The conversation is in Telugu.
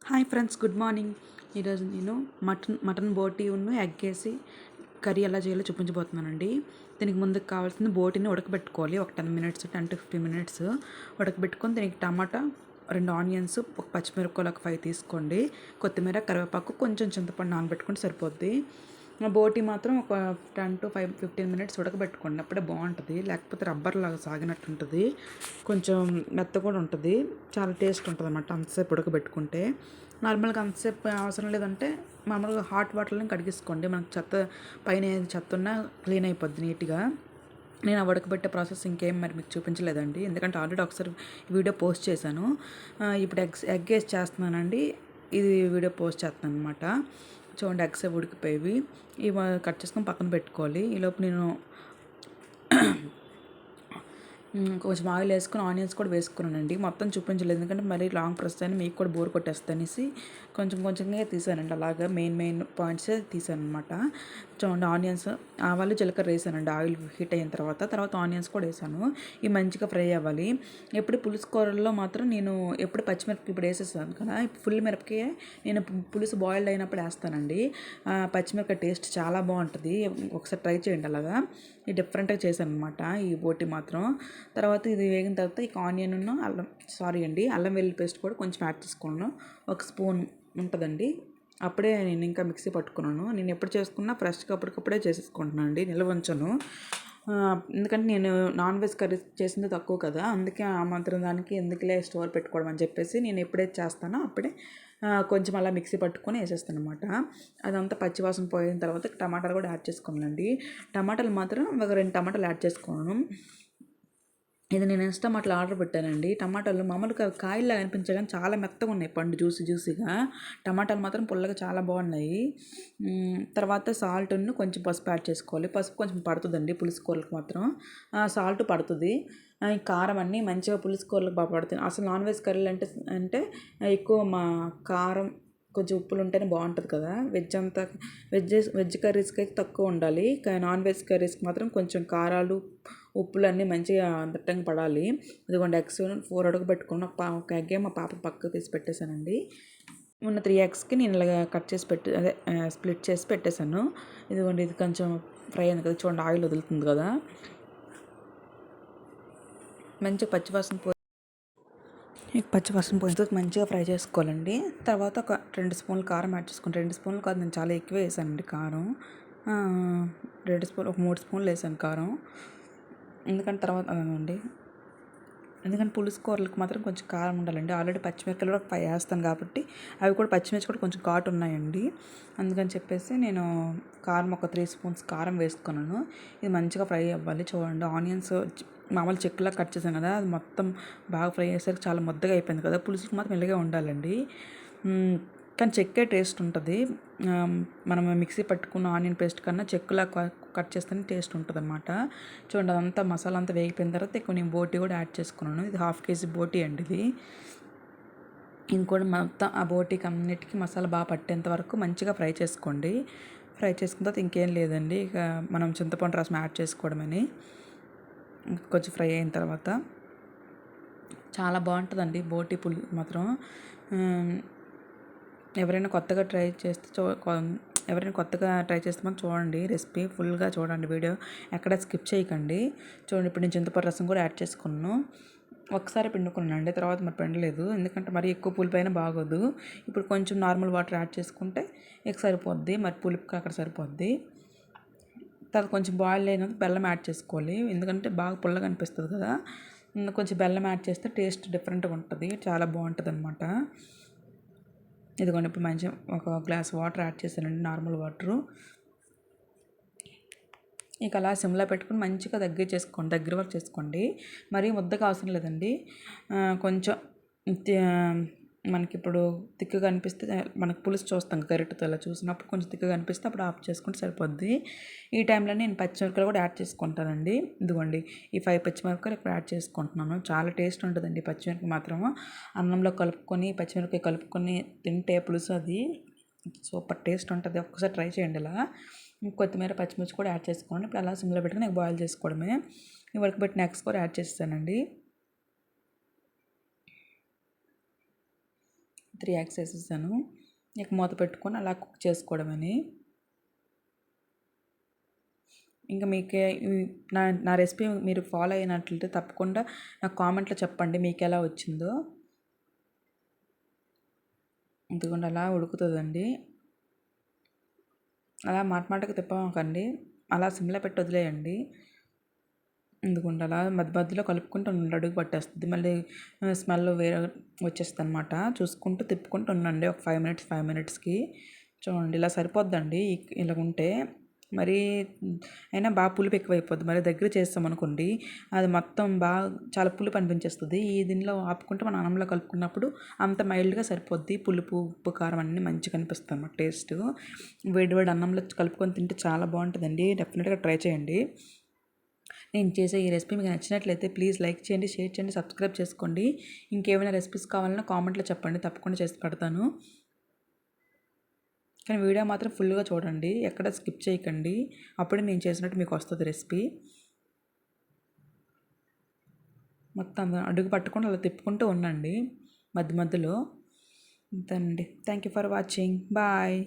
Hi friends, good morning. ఈరోజు నేను మటన్ బోటీ ఎగ్ వేసి కర్రీ ఎలా చేయాలో చూపించబోతున్నానండి. దీనికి ముందుకు కావాల్సిన బోటీని ఉడకబెట్టుకోవాలి. ఒక 10 minutes 10 to 15 minutes ఉడకబెట్టుకొని దీనికి టమాటా, 2 ఆనియన్స్, ఒక పచ్చిమిరపకాయలు ఒక 5 తీసుకోండి. కొత్తిమీర, కరివేపాకు, కొంచెం చింతపండు నానబెట్టుకుంటే సరిపోద్ది. బోటీ మాత్రం ఒక 10 to 15 minutes ఉడకబెట్టుకోండి. అప్పుడే బాగుంటుంది. లేకపోతే రబ్బర్ లాగా సాగినట్టు ఉంటుంది. కొంచెం మెత్త కూడా ఉంటుంది. చాలా టేస్ట్ ఉంటుంది అన్నమాట అంతసేపు ఉడకబెట్టుకుంటే. నార్మల్గా అంతసేపు అవసరం లేదంటే మామూలుగా హాట్ వాటర్లో కడిగేసుకోండి. మనకు పైన ఏది చెత్త ఉన్నా క్లీన్ అయిపోద్ది నీట్గా. నేను ఆ ఉడకబెట్టే ప్రాసెస్ ఇంకేం మరి మీకు చూపించలేదండి, ఎందుకంటే ఆల్రెడీ ఒకసారి వీడియో పోస్ట్ చేశాను. ఇప్పుడు ఎగ్ వేసి చేస్తున్నానండి. ఇది వీడియో పోస్ట్ చేస్తున్నాను అనమాట. చూడండి, ఎగ్స్ ఉడికిపోయేవి. ఇవి కట్ చేసుకొని పక్కన పెట్టుకోవాలి. ఈలోపు నేను కొంచెం ఆయిల్ వేసుకొని ఆనియన్స్ కూడా వేసుకున్నానండి. మొత్తం చూపించలేదు, ఎందుకంటే మరీ లాంగ్ ప్రెస్ అని మీకు కూడా బోర్ కొట్టేస్తానేసి కొంచెం కొంచెంగా తీసానండి. అలాగా మెయిన్ పాయింట్సే తీసాను అనమాట. చూడండి, ఆనియన్స్, ఆవాలు, జీలకర్ర వేసానండి. ఆయిల్ హీట్ అయిన తర్వాత ఆనియన్స్ కూడా వేసాను. ఇవి మంచిగా ఫ్రై అవ్వాలి. ఎప్పుడు పులుసు కూరల్లో మాత్రం నేను ఎప్పుడు పచ్చిమిరపకాయ ఇప్పుడు వేసేసాను కదా, ఫుల్ మిరపకాయ నేను పులుసు బాయిల్డ్ అయినప్పుడు వేస్తానండి. పచ్చిమిరపకాయ టేస్ట్ చాలా బాగుంటుంది. ఒకసారి ట్రై చేయండి అలాగా. ఇది డిఫరెంట్గా చేశాను అనమాట ఈ బోటి మాత్రం. తర్వాత ఇది వేగిన తర్వాత ఇక ఆనియన్, అల్లం వెల్లుల్లి పేస్ట్ కూడా కొంచెం యాడ్ చేసుకున్నాను. ఒక స్పూన్ ఉంటుందండి. అప్పుడే నేను ఇంకా మిక్సీ పట్టుకున్నాను. నేను ఎప్పుడు చేసుకున్నా ఫ్రెష్గా అప్పటికప్పుడే చేసేసుకుంటున్నాను అండి, నిల్వ ఉంచను. ఎందుకంటే నేను నాన్ వెజ్ కర్రీ చేసింది తక్కువ కదా, అందుకే ఆ మాత్రం దానికి ఎందుకులే స్టోర్ పెట్టుకోవడం అని చెప్పేసి నేను ఎప్పుడైతే చేస్తానో అప్పుడే కొంచెం అలా మిక్సీ పట్టుకొని వేసేస్తాను అనమాట. అదంతా పచ్చివాసన పోయిన తర్వాత టమాటాలు కూడా యాడ్ చేసుకున్నానండి. టమాటాలు మాత్రం ఒక 2 టమాటాలు యాడ్ చేసుకున్నాను. ఇది నేను టమాటాలు ఆర్డర్ పెట్టానండి. టమాటాలు మామూలుగా కాయల్లా అనిపించే కానీ చాలా మెత్తగా ఉన్నాయి, పండు జ్యూసీగా. టమాటాలు మాత్రం పుల్లగా చాలా బాగున్నాయి. తర్వాత సాల్ట్ను కొంచెం పసుపు యాడ్ చేసుకోవాలి. పసుపు కొంచెం పడుతుందండి పులుసు కూరలకు మాత్రం. సాల్ట్ పడుతుంది. కారం అన్నీ మంచిగా పులుసు కూరలకు బాగా పడుతుంది. అసలు నాన్ వెజ్ కర్రీలు అంటే ఎక్కువ కారం, కొంచెం ఉప్పులు ఉంటేనే బాగుంటుంది కదా. వెజ్ కర్రీస్కి అయితే తక్కువ ఉండాలి, కానీ నాన్ వెజ్ కర్రీస్కి మాత్రం కొంచెం కారాలు, ఉప్పులు అన్నీ మంచిగా దట్టంగా పడాలి. ఇదిగోండి, ఎగ్స్ 4 ఉడకబెట్టుకుని ఒక ఎగ్ మా పాప పక్కకు తీసి పెట్టేశానండి. ఉన్న 3 ఎగ్స్కి నేను ఇలాగ కట్ చేసి స్ప్లిట్ చేసి పెట్టేశాను. ఇదిగోండి, ఇది కొంచెం ఫ్రై అయింది కదా, చూడండి ఆయిల్ వదులుతుంది కదా. మంచిగా పచ్చివాసన పోయిన తర్వాత మంచిగా ఫ్రై చేసుకోవాలండి. తర్వాత ఒక 2 స్పూన్లు కారం యాడ్ చేసుకోండి. 2 స్పూన్లు కాదు, నేను చాలా ఎక్కువ వేసానండి కారం. 2 స్పూన్లు, ఒక 3 స్పూన్లు వేసాను కారం. ఎందుకంటే తర్వాత ఎందుకంటే పులుసు కూరలకు మాత్రం కొంచెం కారం ఉండాలండి. ఆల్రెడీ పచ్చిమిరపకాయలు కూడా 5 వేస్తాను కాబట్టి అవి కూడా పచ్చిమిర్చి కూడా కొంచెం ఘాటు ఉన్నాయండి. అందుకని చెప్పేసి నేను కారం ఒక 3 స్పూన్స్ కారం వేసుకున్నాను. ఇది మంచిగా ఫ్రై అవ్వాలి. చూడండి, ఆనియన్స్ మామూలు చెక్కులా కట్ చేశాను కదా, అది మొత్తం బాగా ఫ్రై అయ్యేసరికి చాలా ముద్దగా అయిపోయింది కదా. పులుసుకి మాత్రం ఇలాగే ఉండాలండి. కానీ చెక్కే టేస్ట్ ఉంటుంది. మనం మిక్సీ పట్టుకున్న ఆనియన్ పేస్ట్ కన్నా చెక్కులా కట్ చేస్తేనే టేస్ట్ ఉంటుంది అనమాట. చూడండి, అదంతా మసాలా అంతా వేగిపోయిన తర్వాత ఎక్కువ నేను బోటీ కూడా యాడ్ చేసుకున్నాను. ఇది 1/2 kg బోటీ అండి. ఇది కూడా మొత్తం ఆ బోటీకి అన్నిటికీ మసాలా బాగా పట్టేంత వరకు మంచిగా ఫ్రై చేసుకోండి. ఫ్రై చేసుకున్న తర్వాత ఇంకేం లేదండి, ఇక మనం చింతపండు రసం యాడ్ చేసుకోవడమని. కొంచెం ఫ్రై అయిన తర్వాత చాలా బాగుంటుందండి బోటీ మాత్రం. ఎవరైనా కొత్తగా ట్రై చేస్తే మాత్రం చూడండి, రెసిపీ ఫుల్గా చూడండి, వీడియో ఎక్కడ స్కిప్ చేయకండి. చూడండి, ఇప్పుడు నేను చింతపండు రసం కూడా యాడ్ చేసుకున్నాను. ఒకసారి పిండుకున్నానండి, తర్వాత మరి పిండలేదు, ఎందుకంటే మరి ఎక్కువ పులుపు అయినా బాగోదు. ఇప్పుడు కొంచెం నార్మల్ వాటర్ యాడ్ చేసుకుంటే ఇక సరిపోద్ది, మరి పులుపుకి అక్కడ సరిపోద్ది. తర్వాత కొంచెం బాయిల్ అయినాక బెల్లం యాడ్ చేసుకోవాలి, ఎందుకంటే బాగా పుల్లగా అనిపిస్తుంది కదా. కొంచెం బెల్లం యాడ్ చేస్తే టేస్ట్ డిఫరెంట్గా ఉంటుంది, చాలా బాగుంటుంది అనమాట. ఇదిగోండి, ఇప్పుడు మంచిగా ఒక గ్లాస్ వాటర్ యాడ్ చేశానండి, నార్మల్ వాటరు. ఇక అలా సిమ్లో పెట్టుకుని మంచిగా దగ్గర వరకు చేసుకోండి. మరీ ముద్దగా అవసరం లేదండి. కొంచెం మనకి ఇప్పుడు తిక్కుగా అనిపిస్తే, మనకు పులుసు చూస్తాం గరిటెతో అలా చూసినప్పుడు కొంచెం తిక్కుగా అనిపిస్తే అప్పుడు ఆఫ్ చేసుకుంటే సరిపోద్ది. ఈ టైంలో నేను పచ్చిమిరపకాయలు కూడా యాడ్ చేసుకుంటానండి. ఇదిగోండి, ఈ 5 పచ్చిమిరపకాయలు ఇప్పుడు యాడ్ చేసుకుంటున్నాను. చాలా టేస్ట్ ఉంటుందండి పచ్చిమిరపకాయ మాత్రం. అన్నంలో పచ్చిమిరపకాయ కలుపుకొని తింటే పులుసు అది సూపర్ టేస్ట్ ఉంటుంది. ఒక్కసారి ట్రై చేయండి ఇలా. కొత్తిమీర, పచ్చిమిర్చి కూడా యాడ్ చేసుకోండి. ఇప్పుడు అలా సిమ్లో పెట్టుకుని నాకు బాయిల్ చేసుకోవడమే. ఉడకబెట్టిన ఎగ్స్ కూడా యాడ్ చేస్తానండి. 3 ఎగ్స్ వేసేసాను. ఇక మూత పెట్టుకొని అలా కుక్ చేసుకోవడమని. ఇంకా మీకే నా రెసిపీ మీరు ఫాలో అయినట్లయితే తప్పకుండా నాకు కామెంట్లో చెప్పండి మీకు ఎలా వచ్చిందో. ఇదిగోండి అలా ఉడుకుతుందండి. అలా మాటకి తిప్పమాకండి, అలా సిమ్లో పెట్టి వదిలేయండి. ఎందుకంటే అలా మధ్య మధ్యలో కలుపుకుంటూ ఉండండి, అడుగు పట్టేస్తుంది, మళ్ళీ స్మెల్ వేరే వచ్చేస్తుంది అనమాట. చూసుకుంటూ తిప్పుకుంటూ ఉండండి ఒక 5 మినిట్స్కి. చూడండి ఇలా సరిపోద్దండి ఇలా ఉంటే. మరి అయినా బాగా పులుపు ఎక్కువైపోద్ది. మరి దగ్గర చేస్తాం అనుకోండి అది మొత్తం బాగా చాలా పులుపు అనిపించేస్తుంది. ఈ దీనిలో ఆపుకుంటే మనం అన్నంలో కలుపుకున్నప్పుడు అంత మైల్డ్గా సరిపోద్ది. పులుపు ఉప్పు కారం అన్నీ మంచిగా అనిపిస్తుంది అన్నమాట. టేస్ట్ వేడి వేడి అన్నంలో కలుపుకొని తింటే చాలా బాగుంటుందండి. డెఫినెట్గా ట్రై చేయండి. నేను చేసే ఈ రెసిపీ మీకు నచ్చినట్లయితే ప్లీజ్ లైక్ చేయండి, షేర్ చేయండి, సబ్స్క్రైబ్ చేసుకోండి. ఇంకేమైనా రెసిపీస్ కావాలన్నా కామెంట్లో చెప్పండి, తప్పకుండా చేసి పెడతాను. కానీ వీడియో మాత్రం ఫుల్గా చూడండి, ఎక్కడ స్కిప్ చేయకండి. అప్పుడే నేను చేసినట్టు మీకు వస్తుంది రెసిపీ. మొత్తం అడుగు పట్టుకొని అలా తిప్పుకుంటూ ఉండండి మధ్య మధ్యలో. అంతేనండి. Thank you for watching. Bye.